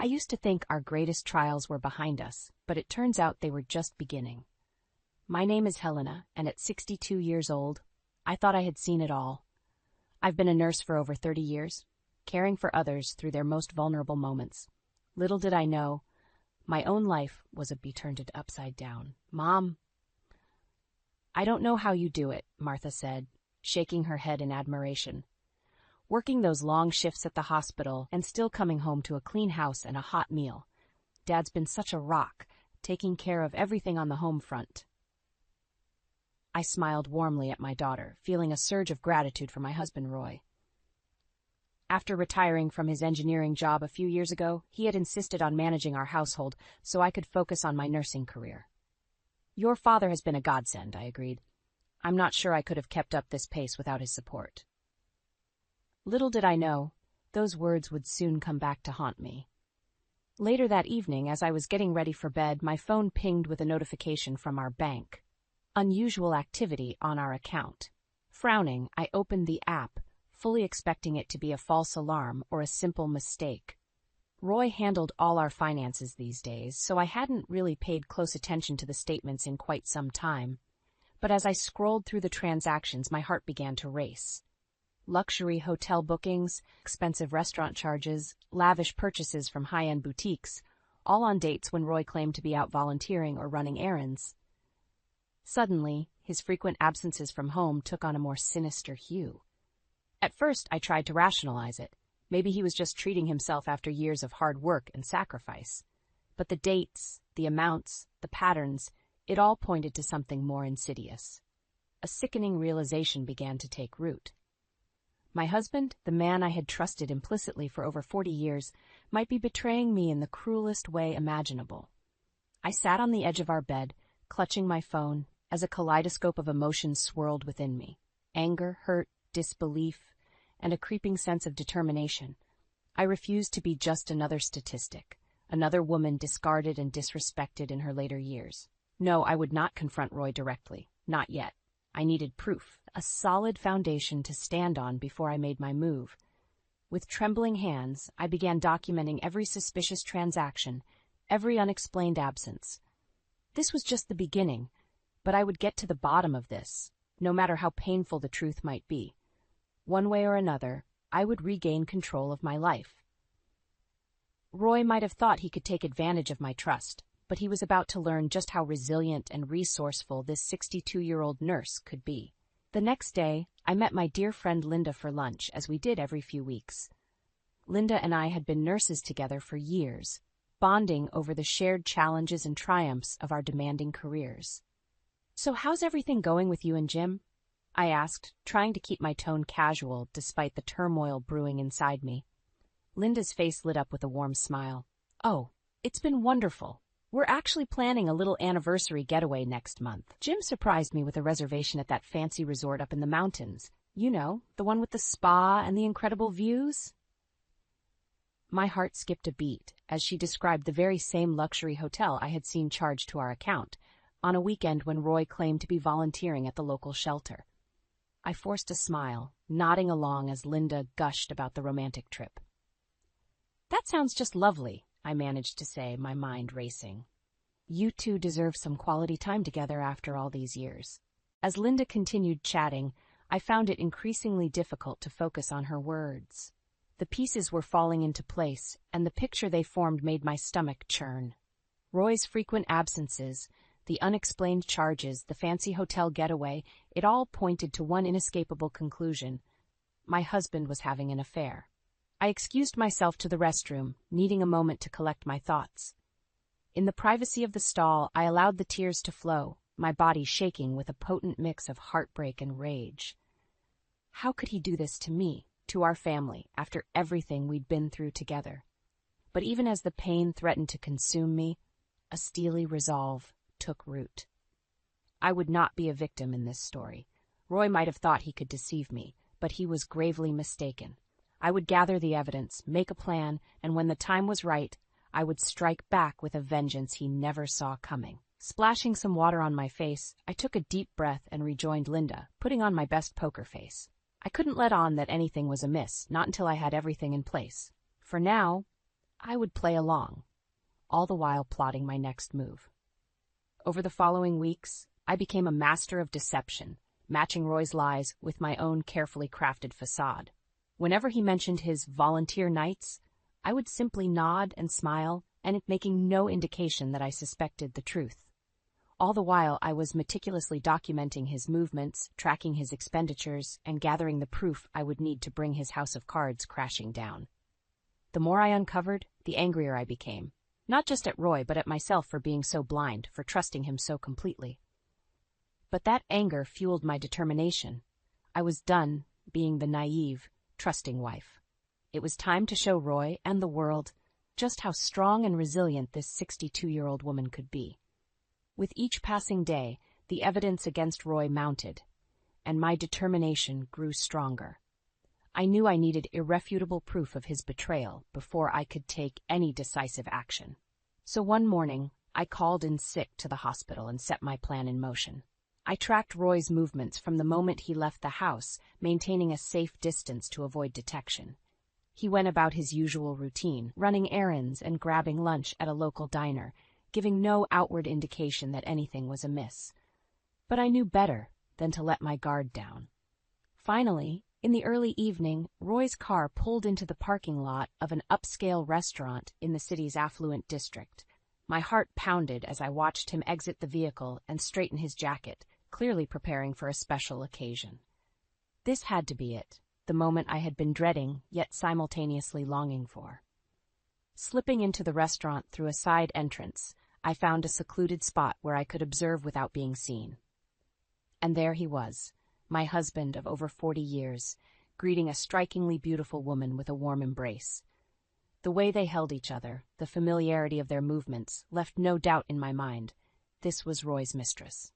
I used to think our greatest trials were behind us, but it turns out they were just beginning. My name is Helena, and at 62 years old, I thought I had seen it all. I've been a nurse for over 30 years, caring for others through their most vulnerable moments. Little did I know, my own life was to be turned upside down. Mom. I don't know how you do it, Martha said, shaking her head in admiration. Working those long shifts at the hospital and still coming home to a clean house and a hot meal. Dad's been such a rock, taking care of everything on the home front. I smiled warmly at my daughter, feeling a surge of gratitude for my husband, Roy. After retiring from his engineering job a few years ago, he had insisted on managing our household so I could focus on my nursing career. Your father has been a godsend, I agreed. I'm not sure I could have kept up this pace without his support. Little did I know, those words would soon come back to haunt me. Later that evening, as I was getting ready for bed, my phone pinged with a notification from our bank. Unusual activity on our account. Frowning, I opened the app, fully expecting it to be a false alarm or a simple mistake. Roy handled all our finances these days, so I hadn't really paid close attention to the statements in quite some time. But as I scrolled through the transactions, my heart began to race. Luxury hotel bookings, expensive restaurant charges, lavish purchases from high-end boutiques, all on dates when Roy claimed to be out volunteering or running errands. Suddenly, his frequent absences from home took on a more sinister hue. At first, I tried to rationalize it. Maybe he was just treating himself after years of hard work and sacrifice. But the dates, the amounts, the patterns, it all pointed to something more insidious. A sickening realization began to take root. My husband, the man I had trusted implicitly for over 40 years, might be betraying me in the cruelest way imaginable. I sat on the edge of our bed, clutching my phone, as a kaleidoscope of emotions swirled within me. Anger, hurt, disbelief, and a creeping sense of determination. I refused to be just another statistic, another woman discarded and disrespected in her later years. No, I would not confront Roy directly. Not yet. I needed proof, a solid foundation to stand on before I made my move. With trembling hands, I began documenting every suspicious transaction, every unexplained absence. This was just the beginning, but I would get to the bottom of this, no matter how painful the truth might be. One way or another, I would regain control of my life. Roy might have thought he could take advantage of my trust, but he was about to learn just how resilient and resourceful this 62-year-old nurse could be. The next day, I met my dear friend Linda for lunch, as we did every few weeks. Linda and I had been nurses together for years, bonding over the shared challenges and triumphs of our demanding careers. "So how's everything going with you and Jim?" I asked, trying to keep my tone casual despite the turmoil brewing inside me. Linda's face lit up with a warm smile. "Oh, it's been wonderful. We're actually planning a little anniversary getaway next month. Jim surprised me with a reservation at that fancy resort up in the mountains. You know, the one with the spa and the incredible views." My heart skipped a beat as she described the very same luxury hotel I had seen charged to our account on a weekend when Roy claimed to be volunteering at the local shelter. I forced a smile, nodding along as Linda gushed about the romantic trip. "That sounds just lovely," I managed to say, my mind racing. "You two deserve some quality time together after all these years." As Linda continued chatting, I found it increasingly difficult to focus on her words. The pieces were falling into place, and the picture they formed made my stomach churn. Roy's frequent absences, the unexplained charges, the fancy hotel getaway, it all pointed to one inescapable conclusion. My husband was having an affair. I excused myself to the restroom, needing a moment to collect my thoughts. In the privacy of the stall, I allowed the tears to flow, my body shaking with a potent mix of heartbreak and rage. How could he do this to me, to our family, after everything we'd been through together? But even as the pain threatened to consume me, a steely resolve took root. I would not be a victim in this story. Roy might have thought he could deceive me, but he was gravely mistaken. I would gather the evidence, make a plan, and when the time was right, I would strike back with a vengeance he never saw coming. Splashing some water on my face, I took a deep breath and rejoined Linda, putting on my best poker face. I couldn't let on that anything was amiss, not until I had everything in place. For now, I would play along, all the while plotting my next move. Over the following weeks, I became a master of deception, matching Roy's lies with my own carefully crafted facade. Whenever he mentioned his volunteer nights, I would simply nod and smile, and making no indication that I suspected the truth. All the while, I was meticulously documenting his movements, tracking his expenditures, and gathering the proof I would need to bring his house of cards crashing down. The more I uncovered, the angrier I became, not just at Roy, but at myself for being so blind, for trusting him so completely. But that anger fueled my determination. I was done being the naive, trusting wife. It was time to show Roy and the world just how strong and resilient this 62-year-old woman could be. With each passing day, the evidence against Roy mounted, and my determination grew stronger. I knew I needed irrefutable proof of his betrayal before I could take any decisive action. So one morning, I called in sick to the hospital and set my plan in motion. I tracked Roy's movements from the moment he left the house, maintaining a safe distance to avoid detection. He went about his usual routine, running errands and grabbing lunch at a local diner, giving no outward indication that anything was amiss. But I knew better than to let my guard down. Finally, in the early evening, Roy's car pulled into the parking lot of an upscale restaurant in the city's affluent district. My heart pounded as I watched him exit the vehicle and straighten his jacket, clearly preparing for a special occasion. This had to be it, the moment I had been dreading, yet simultaneously longing for. Slipping into the restaurant through a side entrance, I found a secluded spot where I could observe without being seen. And there he was, my husband of over 40 years, greeting a strikingly beautiful woman with a warm embrace. The way they held each other, the familiarity of their movements, left no doubt in my mind. This was Roy's mistress.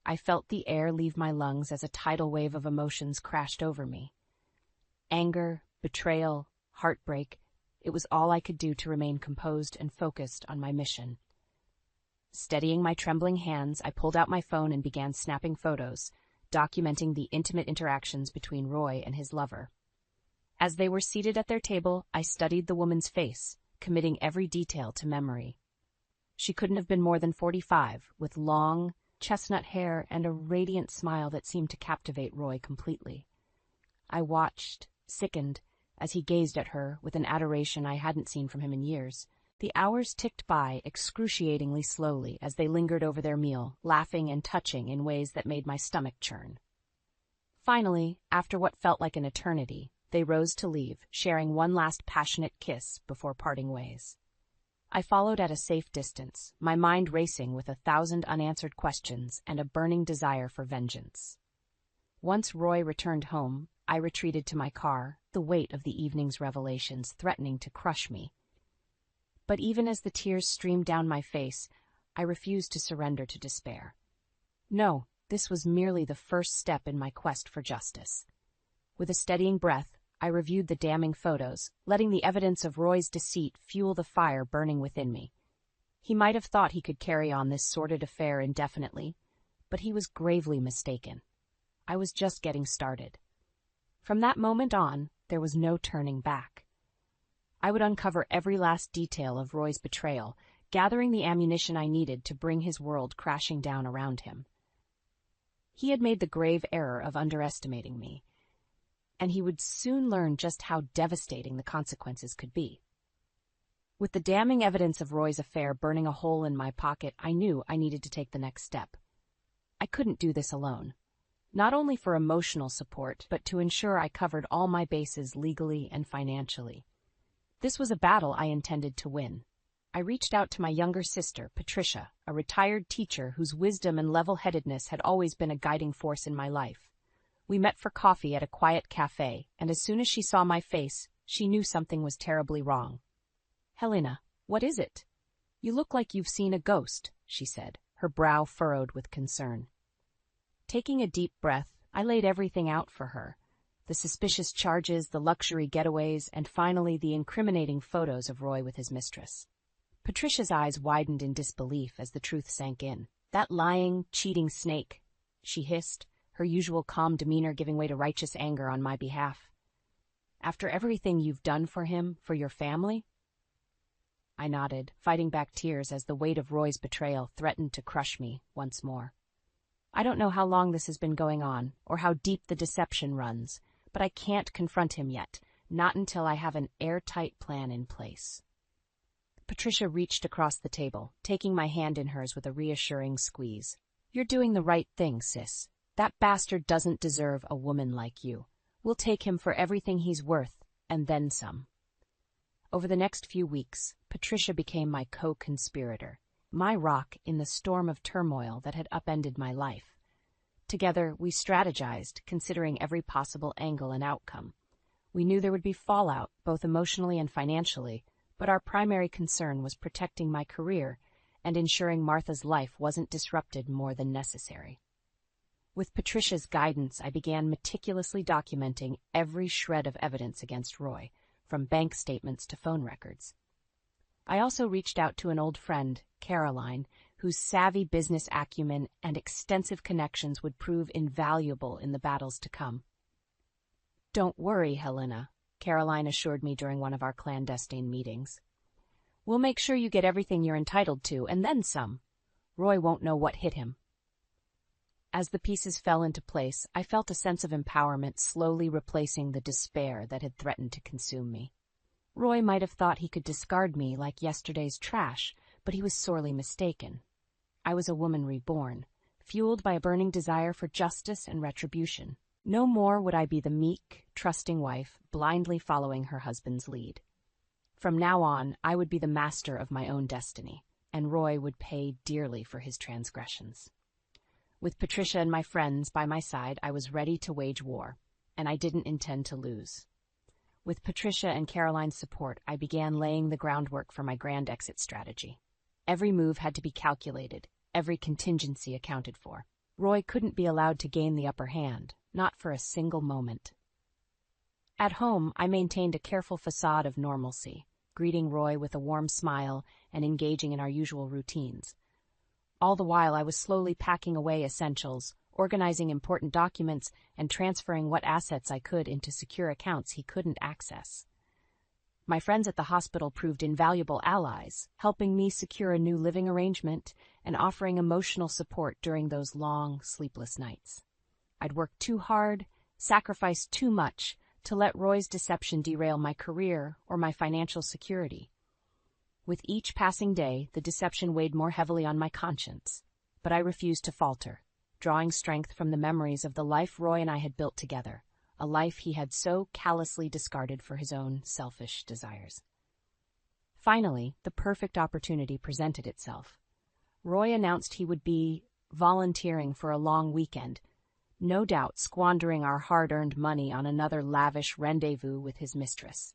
I felt the air leave my lungs as a tidal wave of emotions crashed over me. Anger, betrayal, heartbreak, it was all I could do to remain composed and focused on my mission. Steadying my trembling hands, I pulled out my phone and began snapping photos, documenting the intimate interactions between Roy and his lover. As they were seated at their table, I studied the woman's face, committing every detail to memory. She couldn't have been more than 45, with long, chestnut hair and a radiant smile that seemed to captivate Roy completely. I watched, sickened, as he gazed at her with an adoration I hadn't seen from him in years. The hours ticked by excruciatingly slowly as they lingered over their meal, laughing and touching in ways that made my stomach churn. Finally, after what felt like an eternity, they rose to leave, sharing one last passionate kiss before parting ways. I followed at a safe distance, my mind racing with 1,000 unanswered questions and a burning desire for vengeance. Once Roy returned home, I retreated to my car, the weight of the evening's revelations threatening to crush me. But even as the tears streamed down my face, I refused to surrender to despair. No, this was merely the first step in my quest for justice. With a steadying breath, I reviewed the damning photos, letting the evidence of Roy's deceit fuel the fire burning within me. He might have thought he could carry on this sordid affair indefinitely, but he was gravely mistaken. I was just getting started. From that moment on, there was no turning back. I would uncover every last detail of Roy's betrayal, gathering the ammunition I needed to bring his world crashing down around him. He had made the grave error of underestimating me, and he would soon learn just how devastating the consequences could be. With the damning evidence of Roy's affair burning a hole in my pocket, I knew I needed to take the next step. I couldn't do this alone, not only for emotional support, but to ensure I covered all my bases legally and financially. This was a battle I intended to win. I reached out to my younger sister, Patricia, a retired teacher whose wisdom and level-headedness had always been a guiding force in my life. We met for coffee at a quiet cafe, and as soon as she saw my face, she knew something was terribly wrong. "Helena, what is it? You look like you've seen a ghost," she said, her brow furrowed with concern. Taking a deep breath, I laid everything out for her. The suspicious charges, the luxury getaways, and finally the incriminating photos of Roy with his mistress. Patricia's eyes widened in disbelief as the truth sank in. "That lying, cheating snake," she hissed, her usual calm demeanor giving way to righteous anger on my behalf. "After everything you've done for him, for your family?" I nodded, fighting back tears as the weight of Roy's betrayal threatened to crush me once more. I don't know how long this has been going on, or how deep the deception runs, but I can't confront him yet, not until I have an airtight plan in place. Patricia reached across the table, taking my hand in hers with a reassuring squeeze. You're doing the right thing, sis. That bastard doesn't deserve a woman like you. We'll take him for everything he's worth, and then some. Over the next few weeks, Patricia became my co-conspirator, my rock in the storm of turmoil that had upended my life. Together, we strategized, considering every possible angle and outcome. We knew there would be fallout, both emotionally and financially, but our primary concern was protecting my career and ensuring Martha's life wasn't disrupted more than necessary. With Patricia's guidance, I began meticulously documenting every shred of evidence against Roy, from bank statements to phone records. I also reached out to an old friend, Caroline, whose savvy business acumen and extensive connections would prove invaluable in the battles to come. Don't worry, Helena, Caroline assured me during one of our clandestine meetings. We'll make sure you get everything you're entitled to, and then some. Roy won't know what hit him. As the pieces fell into place, I felt a sense of empowerment slowly replacing the despair that had threatened to consume me. Roy might have thought he could discard me like yesterday's trash, but he was sorely mistaken. I was a woman reborn, fueled by a burning desire for justice and retribution. No more would I be the meek, trusting wife, blindly following her husband's lead. From now on, I would be the master of my own destiny, and Roy would pay dearly for his transgressions. With Patricia and my friends by my side, I was ready to wage war, and I didn't intend to lose. With Patricia and Caroline's support, I began laying the groundwork for my grand exit strategy. Every move had to be calculated, every contingency accounted for. Roy couldn't be allowed to gain the upper hand, not for a single moment. At home, I maintained a careful facade of normalcy, greeting Roy with a warm smile and engaging in our usual routines. All the while, I was slowly packing away essentials, organizing important documents, and transferring what assets I could into secure accounts he couldn't access. My friends at the hospital proved invaluable allies, helping me secure a new living arrangement and offering emotional support during those long, sleepless nights. I'd worked too hard, sacrificed too much, to let Roy's deception derail my career or my financial security. With each passing day, the deception weighed more heavily on my conscience, but I refused to falter, drawing strength from the memories of the life Roy and I had built together, a life he had so callously discarded for his own selfish desires. Finally, the perfect opportunity presented itself. Roy announced he would be volunteering for a long weekend, no doubt squandering our hard-earned money on another lavish rendezvous with his mistress.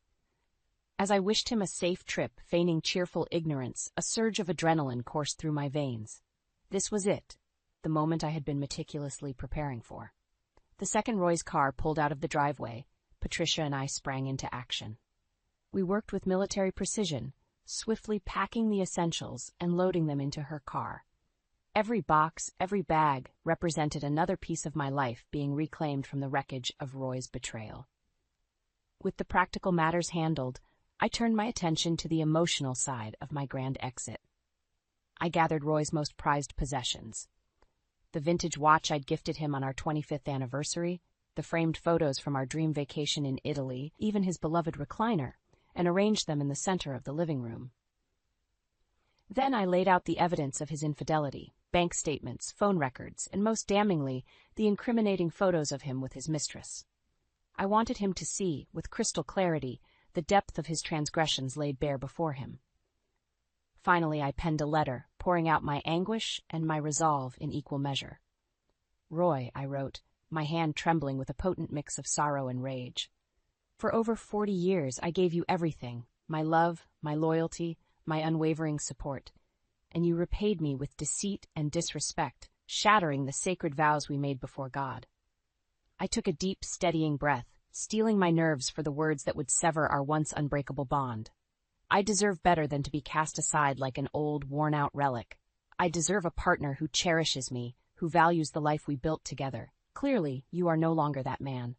As I wished him a safe trip, feigning cheerful ignorance, a surge of adrenaline coursed through my veins. This was it, the moment I had been meticulously preparing for. The second Roy's car pulled out of the driveway. Patricia and I sprang into action. We worked with military precision, swiftly packing the essentials and loading them into her car. Every box, every bag represented another piece of my life being reclaimed from the wreckage of Roy's betrayal. With the practical matters handled, I turned my attention to the emotional side of my grand exit. I gathered Roy's most prized possessions. The vintage watch I'd gifted him on our 25th anniversary, the framed photos from our dream vacation in Italy, even his beloved recliner, and arranged them in the center of the living room. Then I laid out the evidence of his infidelity, bank statements, phone records, and most damningly, the incriminating photos of him with his mistress. I wanted him to see, with crystal clarity, the depth of his transgressions laid bare before him. Finally, I penned a letter, pouring out my anguish and my resolve in equal measure. Roy, I wrote, my hand trembling with a potent mix of sorrow and rage. For over 40 years, I gave you everything, my love, my loyalty, my unwavering support, and you repaid me with deceit and disrespect, shattering the sacred vows we made before God. I took a deep, steadying breath, steeling my nerves for the words that would sever our once unbreakable bond. I deserve better than to be cast aside like an old, worn-out relic. I deserve a partner who cherishes me, who values the life we built together. Clearly, you are no longer that man.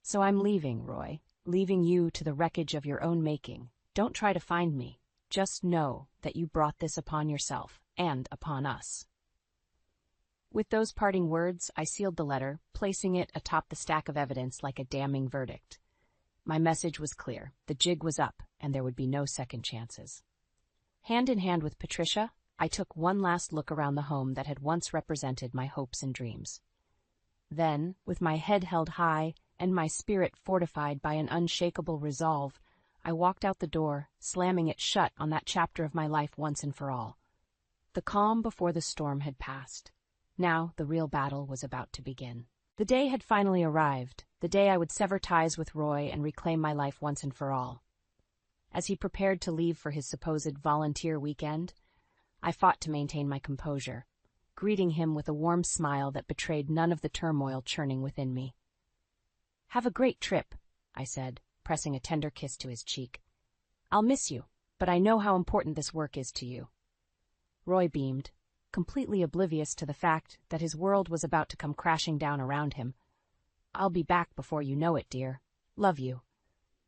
So I'm leaving, Roy, leaving you to the wreckage of your own making. Don't try to find me. Just know that you brought this upon yourself and upon us." With those parting words, I sealed the letter, placing it atop the stack of evidence like a damning verdict. My message was clear. The jig was up, and there would be no second chances. Hand in hand with Patricia, I took one last look around the home that had once represented my hopes and dreams. Then, with my head held high and my spirit fortified by an unshakable resolve, I walked out the door, slamming it shut on that chapter of my life once and for all. The calm before the storm had passed. Now the real battle was about to begin. The day had finally arrived, the day I would sever ties with Roy and reclaim my life once and for all. As he prepared to leave for his supposed volunteer weekend, I fought to maintain my composure, greeting him with a warm smile that betrayed none of the turmoil churning within me. "Have a great trip," I said, pressing a tender kiss to his cheek. "I'll miss you, but I know how important this work is to you." Roy beamed, completely oblivious to the fact that his world was about to come crashing down around him. "I'll be back before you know it, dear. Love you."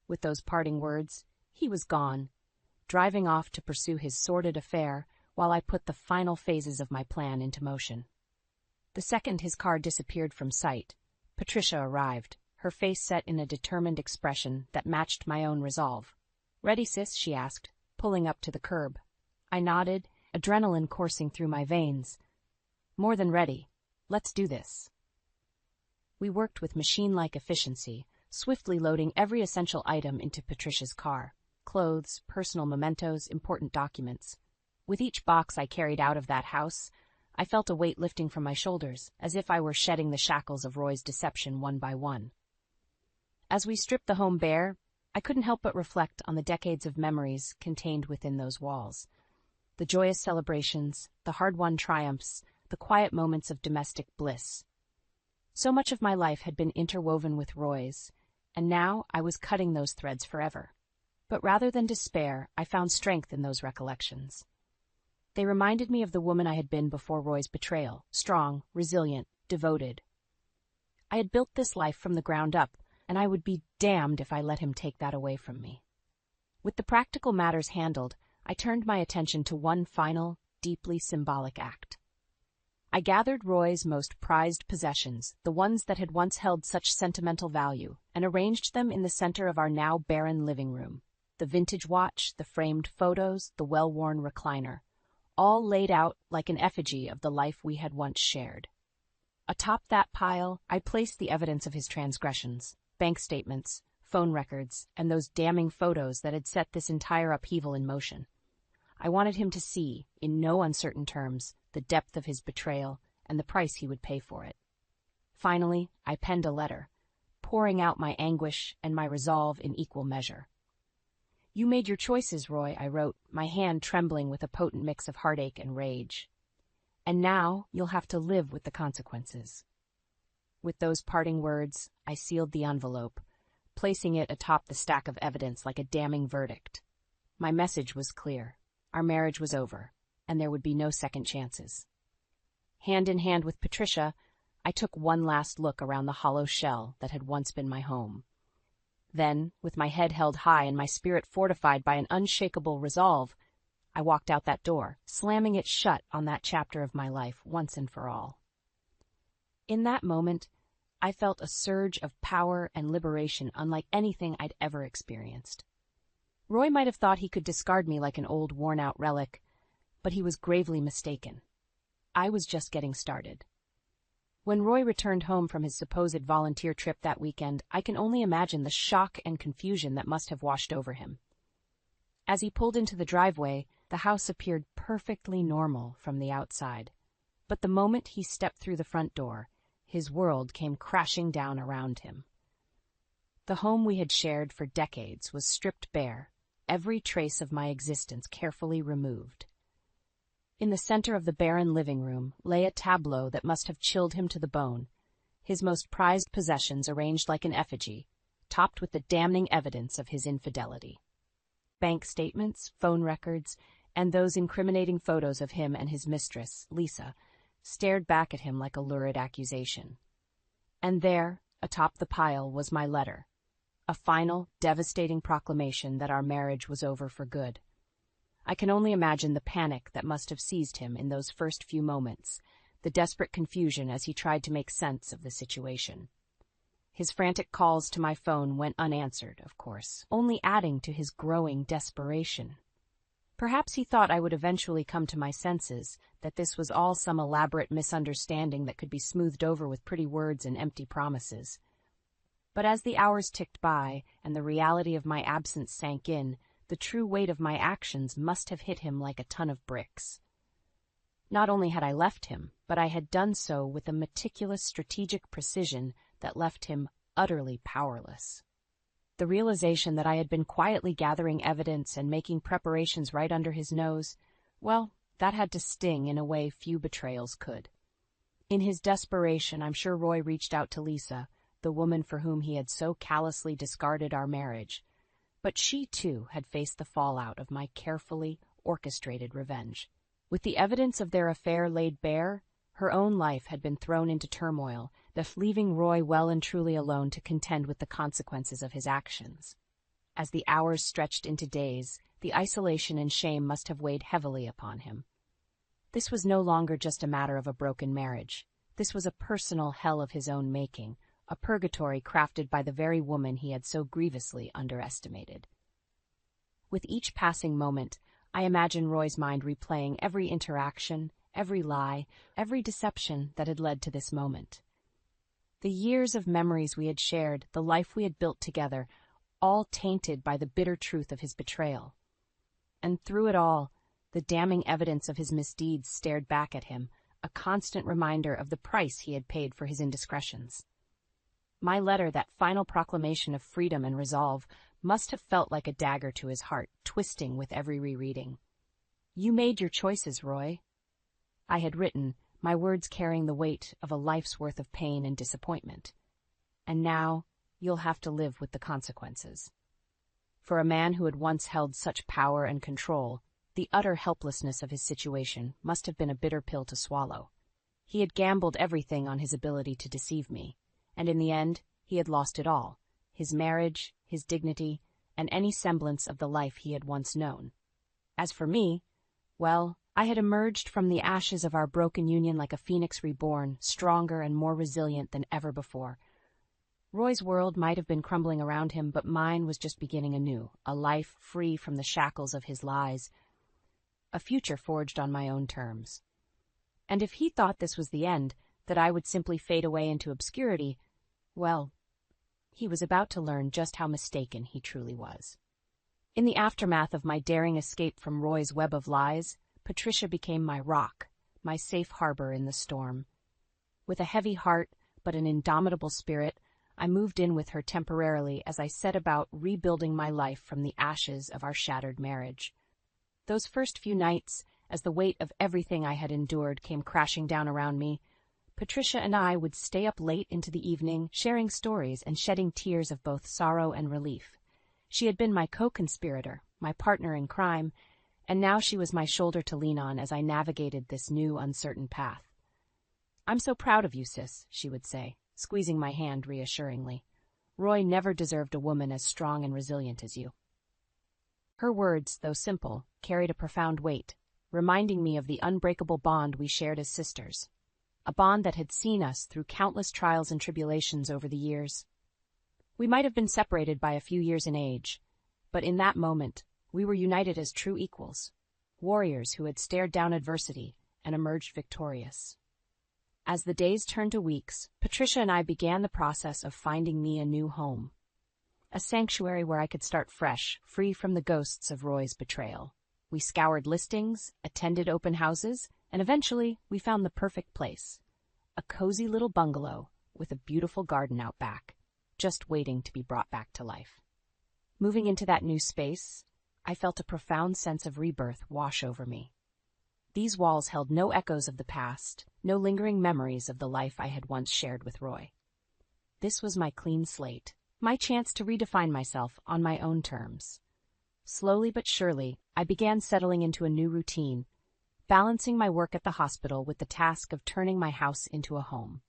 With those parting words, he was gone, driving off to pursue his sordid affair while I put the final phases of my plan into motion. The second his car disappeared from sight, Patricia arrived, her face set in a determined expression that matched my own resolve. "Ready, sis?" she asked, pulling up to the curb. I nodded, adrenaline coursing through my veins. "More than ready. Let's do this." We worked with machine-like efficiency, swiftly loading every essential item into Patricia's car: clothes, personal mementos, important documents. With each box I carried out of that house, I felt a weight lifting from my shoulders, as if I were shedding the shackles of Roy's deception one by one. As we stripped the home bare, I couldn't help but reflect on the decades of memories contained within those walls. The joyous celebrations, the hard-won triumphs, the quiet moments of domestic bliss. So much of my life had been interwoven with Roy's, and now I was cutting those threads forever. But rather than despair, I found strength in those recollections. They reminded me of the woman I had been before Roy's betrayal, strong, resilient, devoted. I had built this life from the ground up, and I would be damned if I let him take that away from me. With the practical matters handled, I turned my attention to one final, deeply symbolic act. I gathered Roy's most prized possessions, the ones that had once held such sentimental value, and arranged them in the center of our now barren living room. The vintage watch, the framed photos, the well-worn recliner, all laid out like an effigy of the life we had once shared. Atop that pile, I placed the evidence of his transgressions: bank statements, phone records, and those damning photos that had set this entire upheaval in motion. I wanted him to see, in no uncertain terms, the depth of his betrayal and the price he would pay for it. Finally, I penned a letter, pouring out my anguish and my resolve in equal measure. "You made your choices, Roy," I wrote, my hand trembling with a potent mix of heartache and rage. "And now you'll have to live with the consequences." With those parting words, I sealed the envelope, placing it atop the stack of evidence like a damning verdict. My message was clear. Our marriage was over, and there would be no second chances. Hand in hand with Patricia, I took one last look around the hollow shell that had once been my home. Then, with my head held high and my spirit fortified by an unshakable resolve, I walked out that door, slamming it shut on that chapter of my life once and for all. In that moment, I felt a surge of power and liberation unlike anything I'd ever experienced. Roy might have thought he could discard me like an old, worn-out relic, but he was gravely mistaken. I was just getting started. When Roy returned home from his supposed volunteer trip that weekend, I can only imagine the shock and confusion that must have washed over him. As he pulled into the driveway, the house appeared perfectly normal from the outside. But the moment he stepped through the front door, his world came crashing down around him. The home we had shared for decades was stripped bare, every trace of my existence carefully removed. In the center of the barren living room lay a tableau that must have chilled him to the bone, his most prized possessions arranged like an effigy, topped with the damning evidence of his infidelity. Bank statements, phone records, and those incriminating photos of him and his mistress, Lisa, stared back at him like a lurid accusation. And there, atop the pile, was my letter, a final, devastating proclamation that our marriage was over for good. I can only imagine the panic that must have seized him in those first few moments, the desperate confusion as he tried to make sense of the situation. His frantic calls to my phone went unanswered, of course, only adding to his growing desperation. Perhaps he thought I would eventually come to my senses, that this was all some elaborate misunderstanding that could be smoothed over with pretty words and empty promises. But as the hours ticked by and the reality of my absence sank in, the true weight of my actions must have hit him like a ton of bricks. Not only had I left him, but I had done so with a meticulous strategic precision that left him utterly powerless. The realization that I had been quietly gathering evidence and making preparations right under his nose, well, that had to sting in a way few betrayals could. In his desperation, I'm sure Roy reached out to Lisa, the woman for whom he had so callously discarded our marriage. But she, too, had faced the fallout of my carefully orchestrated revenge. With the evidence of their affair laid bare, her own life had been thrown into turmoil, thus leaving Roy well and truly alone to contend with the consequences of his actions. As the hours stretched into days, the isolation and shame must have weighed heavily upon him. This was no longer just a matter of a broken marriage. This was a personal hell of his own making, a purgatory crafted by the very woman he had so grievously underestimated. With each passing moment, I imagine Roy's mind replaying every interaction, every lie, every deception that had led to this moment. The years of memories we had shared, the life we had built together, all tainted by the bitter truth of his betrayal. And through it all, the damning evidence of his misdeeds stared back at him, a constant reminder of the price he had paid for his indiscretions. My letter, that final proclamation of freedom and resolve, must have felt like a dagger to his heart, twisting with every rereading. "You made your choices, Roy," I had written, my words carrying the weight of a life's worth of pain and disappointment. "And now you'll have to live with the consequences." For a man who had once held such power and control, the utter helplessness of his situation must have been a bitter pill to swallow. He had gambled everything on his ability to deceive me, and in the end, he had lost it all: his marriage, his dignity, and any semblance of the life he had once known. As for me, well, I had emerged from the ashes of our broken union like a phoenix reborn, stronger and more resilient than ever before. Roy's world might have been crumbling around him, but mine was just beginning anew, a life free from the shackles of his lies, a future forged on my own terms. And if he thought this was the end, that I would simply fade away into obscurity, well, he was about to learn just how mistaken he truly was. In the aftermath of my daring escape from Roy's web of lies, Patricia became my rock, my safe harbor in the storm. With a heavy heart, but an indomitable spirit, I moved in with her temporarily as I set about rebuilding my life from the ashes of our shattered marriage. Those first few nights, as the weight of everything I had endured came crashing down around me, Patricia and I would stay up late into the evening, sharing stories and shedding tears of both sorrow and relief. She had been my co-conspirator, my partner in crime, and now she was my shoulder to lean on as I navigated this new, uncertain path. "I'm so proud of you, sis," she would say, squeezing my hand reassuringly. "Roy never deserved a woman as strong and resilient as you." Her words, though simple, carried a profound weight, reminding me of the unbreakable bond we shared as sisters, a bond that had seen us through countless trials and tribulations over the years. We might have been separated by a few years in age, but in that moment, we were united as true equals, warriors who had stared down adversity and emerged victorious. As the days turned to weeks, Patricia and I began the process of finding me a new home, a sanctuary where I could start fresh, free from the ghosts of Roy's betrayal. We scoured listings, attended open houses, and eventually we found the perfect place, a cozy little bungalow with a beautiful garden out back, just waiting to be brought back to life. Moving into that new space, I felt a profound sense of rebirth wash over me. These walls held no echoes of the past, no lingering memories of the life I had once shared with Roy. This was my clean slate, my chance to redefine myself on my own terms. Slowly but surely, I began settling into a new routine, balancing my work at the hospital with the task of turning my house into a home.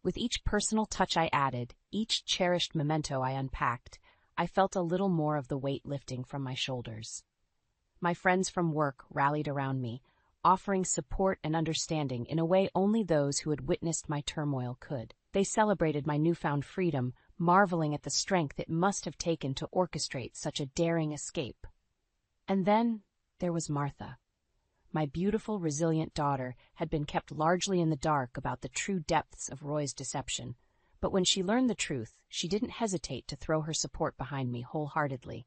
With each personal touch I added, each cherished memento I unpacked, I felt a little more of the weight lifting from my shoulders. My friends from work rallied around me, offering support and understanding in a way only those who had witnessed my turmoil could. They celebrated my newfound freedom, marveling at the strength it must have taken to orchestrate such a daring escape. And then there was Martha. My beautiful, resilient daughter had been kept largely in the dark about the true depths of Roy's deception, but when she learned the truth, she didn't hesitate to throw her support behind me wholeheartedly.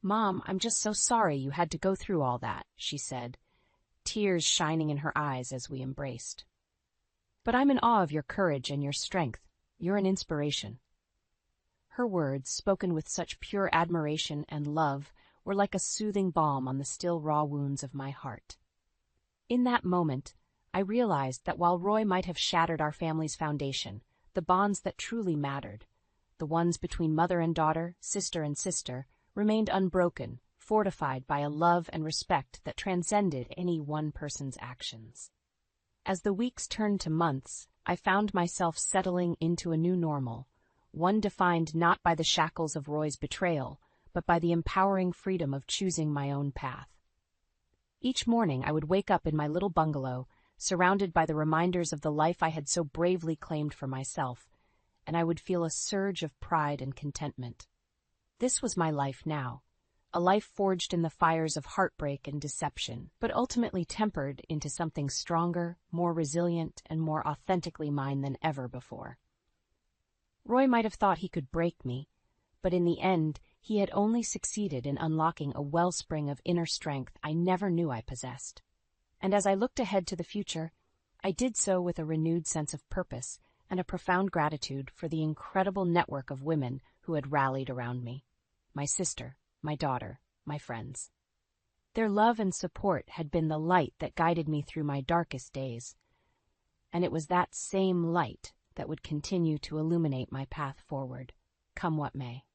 "Mom, I'm just so sorry you had to go through all that," she said, tears shining in her eyes as we embraced. "But I'm in awe of your courage and your strength. You're an inspiration." Her words, spoken with such pure admiration and love, were like a soothing balm on the still raw wounds of my heart. In that moment, I realized that while Roy might have shattered our family's foundation, the bonds that truly mattered, the ones between mother and daughter, sister and sister, remained unbroken, fortified by a love and respect that transcended any one person's actions. As the weeks turned to months, I found myself settling into a new normal, one defined not by the shackles of Roy's betrayal, but by the empowering freedom of choosing my own path. Each morning I would wake up in my little bungalow, surrounded by the reminders of the life I had so bravely claimed for myself, and I would feel a surge of pride and contentment. This was my life now, a life forged in the fires of heartbreak and deception, but ultimately tempered into something stronger, more resilient, and more authentically mine than ever before. Roy might have thought he could break me, but in the end, he had only succeeded in unlocking a wellspring of inner strength I never knew I possessed. And as I looked ahead to the future, I did so with a renewed sense of purpose and a profound gratitude for the incredible network of women who had rallied around me. My sister, my daughter, my friends. Their love and support had been the light that guided me through my darkest days, and it was that same light that would continue to illuminate my path forward, come what may.